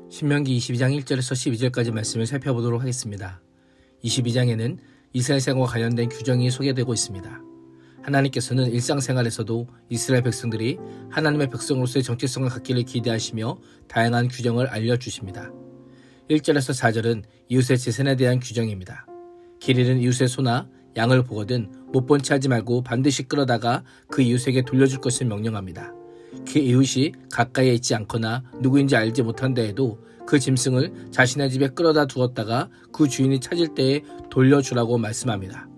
신명기 22장 1절에서 12절까지 말씀을 살펴보도록 하겠습니다. 22장에는 이스라엘 생활과 관련된 규정이 소개되고 있습니다. 하나님께서는 일상생활에서도 이스라엘 백성들이 하나님의 백성으로서의 정체성을 갖기를 기대하시며 다양한 규정을 알려주십니다. 1절에서 4절은 이웃의 재산에 대한 규정입니다. 길 잃은 이웃의 소나 양을 보거든 못 본 채 하지 말고 반드시 끌어다가 그 이웃에게 돌려줄 것을 명령합니다. 그 이웃이 가까이에 있지 않거나 누구인지 알지 못한다 해도 그 짐승을 자신의 집에 끌어다 두었다가 그 주인이 찾을 때에 돌려주라고 말씀합니다.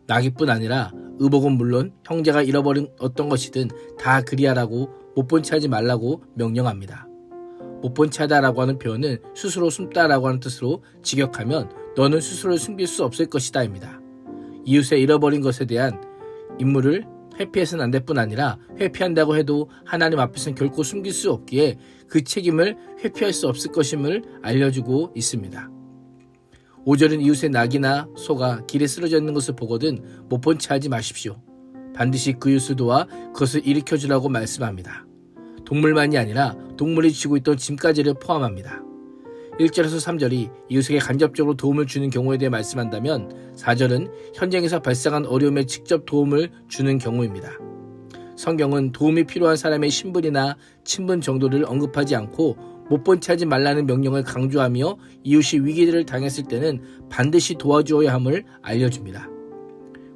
나귀뿐 아니라 의복은 물론 형제가 잃어버린 어떤 것이든 다 그리하라고 못 본 채 하지 말라고 명령합니다. 못 본 채 하다라고 하는 표현은 스스로 숨다라고 하는 뜻으로 직역하면 너는 스스로를 숨길 수 없을 것이다 입니다. 이웃의 잃어버린 것에 대한 임무를 회피해서는 안 될 뿐 아니라 회피한다고 해도 하나님 앞에서는 결코 숨길 수 없기에 그 책임을 회피할 수 없을 것임을 알려주고 있습니다. 5절은 이웃의 낙이나 소가 길에 쓰러져 있는 것을 보거든 못 본 채 하지 마십시오. 반드시 그 이웃을 도와 그것을 일으켜주라고 말씀합니다. 동물만이 아니라 동물이 쥐고 있던 짐까지를 포함합니다. 1절에서 3절이 이웃에게 간접적으로 도움을 주는 경우에 대해 말씀한다면 4절은 현장에서 발생한 어려움에 직접 도움을 주는 경우입니다. 성경은 도움이 필요한 사람의 신분이나 친분 정도를 언급하지 않고 못 본 채 하지 말라는 명령을 강조하며 이웃이 위기를 당했을 때는 반드시 도와주어야 함을 알려줍니다.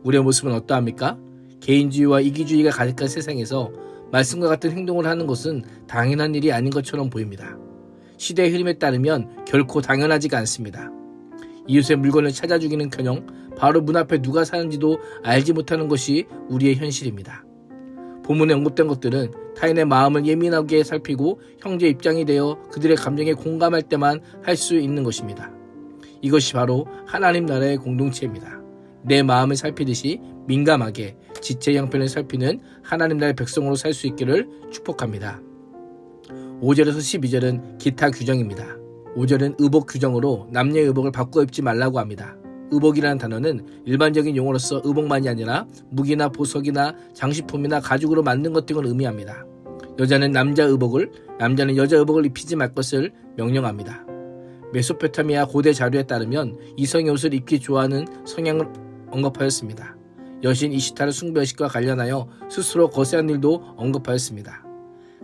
우리의 모습은 어떠합니까? 개인주의와 이기주의가 가득한 세상에서 말씀과 같은 행동을 하는 것은 당연한 일이 아닌 것처럼 보입니다. 시대의 흐름에 따르면 결코 당연하지가 않습니다. 이웃의 물건을 찾아주기는커녕 바로 문 앞에 누가 사는지도 알지 못하는 것이 우리의 현실입니다. 본문에 언급된 것들은 타인의 마음을 예민하게 살피고 형제 입장이 되어 그들의 감정에 공감할 때만 할 수 있는 것입니다. 이것이 바로 하나님 나라의 공동체입니다. 내 마음을 살피듯이 민감하게 지체 형편을 살피는 하나님 나라의 백성으로 살 수 있기를 축복합니다. 5절에서 12절은 기타 규정입니다. 5절은 의복 규정으로 남녀의 의복을 바꿔 입지 말라고 합니다. 의복이라는 단어는 일반적인 용어로서 의복만이 아니라 무기나 보석이나 장식품이나 가죽으로 만든 것 등을 의미합니다. 여자는 남자 의복을, 남자는 여자 의복을 입히지 말 것을 명령합니다. 메소포타미아 고대 자료에 따르면 이성의 옷을 입기 좋아하는 성향을 언급하였습니다. 여신 이시타르 숭배의식과 관련하여 스스로 거세한 일도 언급하였습니다.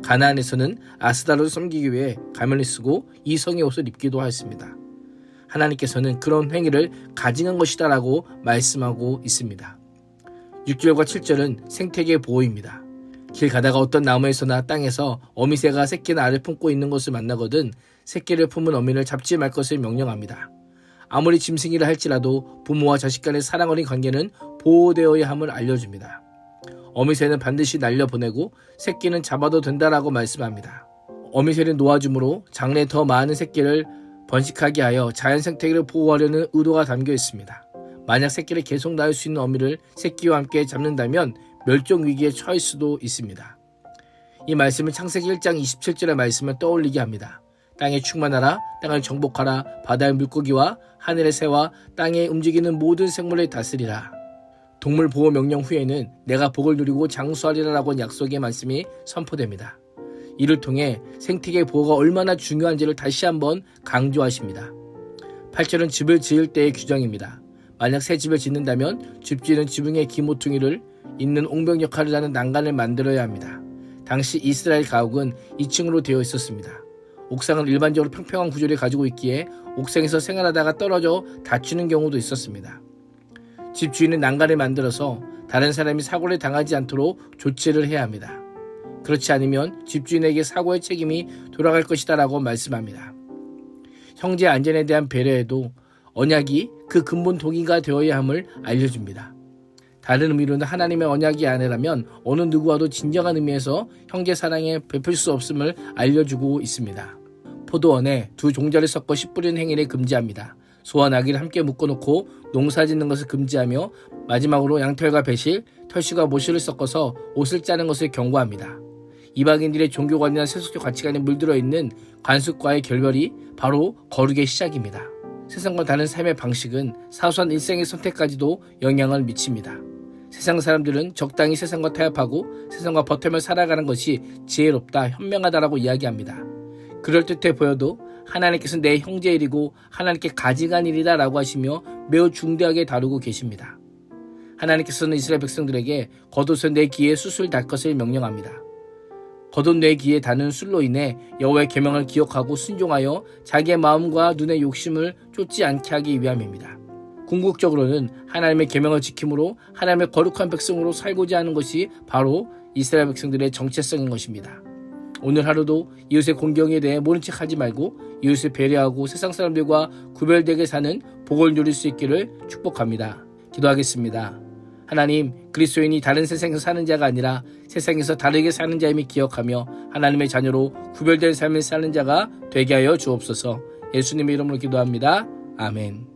가나안에서는 아스다를 섬기기 위해 가면을 쓰고 이성의 옷을 입기도 하였습니다. 하나님께서는 그런 행위를 가증한 것이다 라고 말씀하고 있습니다. 6절과 7절은 생태계 보호입니다. 길 가다가 어떤 나무에서나 땅에서 어미새가 새끼나 알을 품고 있는 것을 만나거든 새끼를 품은 어미를 잡지 말 것을 명령합니다. 아무리 짐승이라 할지라도 부모와 자식 간의 사랑 어린 관계는 보호되어야 함을 알려줍니다. 어미새는 반드시 날려보내고 새끼는 잡아도 된다라고 말씀합니다. 어미새를 놓아줌으로 장래에 더 많은 새끼를 번식하게 하여 자연 생태계를 보호하려는 의도가 담겨 있습니다. 만약 새끼를 계속 낳을 수 있는 어미를 새끼와 함께 잡는다면 멸종 위기에 처할 수도 있습니다. 이 말씀은 창세기 1장 27절의 말씀을 떠올리게 합니다. 땅에 충만하라, 땅을 정복하라, 바다의 물고기와 하늘의 새와 땅에 움직이는 모든 생물을 다스리라. 동물 보호 명령 후에는 내가 복을 누리고 장수하리라라고 약속의 말씀이 선포됩니다. 이를 통해 생태계 보호가 얼마나 중요한지를 다시 한번 강조하십니다. 8절은 집을 지을 때의 규정입니다. 만약 새 집을 짓는다면 집주인은 지붕의 기모퉁이를 잇는 옹벽 역할을 하는 난간을 만들어야 합니다. 당시 이스라엘 가옥은 2층으로 되어 있었습니다. 옥상은 일반적으로 평평한 구조를 가지고 있기에 옥상에서 생활하다가 떨어져 다치는 경우도 있었습니다. 집주인은 난간을 만들어서 다른 사람이 사고를 당하지 않도록 조치를 해야 합니다. 그렇지 않으면 집주인에게 사고의 책임이 돌아갈 것이다 라고 말씀합니다. 형제 안전에 대한 배려에도 언약이 그 근본 동의가 되어야 함을 알려줍니다. 다른 의미로는 하나님의 언약이 아니라면 어느 누구와도 진정한 의미에서 형제 사랑에 베풀 수 없음을 알려주고 있습니다. 포도원에 두 종자를 섞어 씨 뿌리는 행위를 금지합니다. 소와 나귀를 함께 묶어놓고 농사 짓는 것을 금지하며 마지막으로 양털과 배실, 털씨가 모시를 섞어서 옷을 짜는 것을 경고합니다. 이방인들의 종교관이나 세속적 가치관에 물들어 있는 관습과의 결별이 바로 거룩의 시작입니다. 세상과 다른 삶의 방식은 사소한 일생의 선택까지도 영향을 미칩니다. 세상 사람들은 적당히 세상과 타협하고 세상과 버티며 살아가는 것이 지혜롭다, 현명하다라고 이야기합니다. 그럴듯해 보여도 하나님께서 내 형제 일이고 하나님께 가증한 일이다 라고 하시며 매우 중대하게 다루고 계십니다. 하나님께서는 이스라엘 백성들에게 겉옷은 내 귀에 숯을 달 것을 명령합니다. 겉옷 내 귀에 다는 술로 인해 여호와의 계명을 기억하고 순종하여 자기의 마음과 눈의 욕심을 쫓지 않게 하기 위함입니다. 궁극적으로는 하나님의 계명을 지킴으로 하나님의 거룩한 백성으로 살고자 하는 것이 바로 이스라엘 백성들의 정체성인 것입니다. 오늘 하루도 이웃의 공경에 대해 모른 척하지 말고 이웃을 배려하고 세상 사람들과 구별되게 사는 복을 누릴 수 있기를 축복합니다. 기도하겠습니다. 하나님, 그리스도인이 다른 세상에서 사는 자가 아니라 세상에서 다르게 사는 자임을 기억하며 하나님의 자녀로 구별된 삶을 사는 자가 되게 하여 주옵소서. 예수님의 이름으로 기도합니다. 아멘.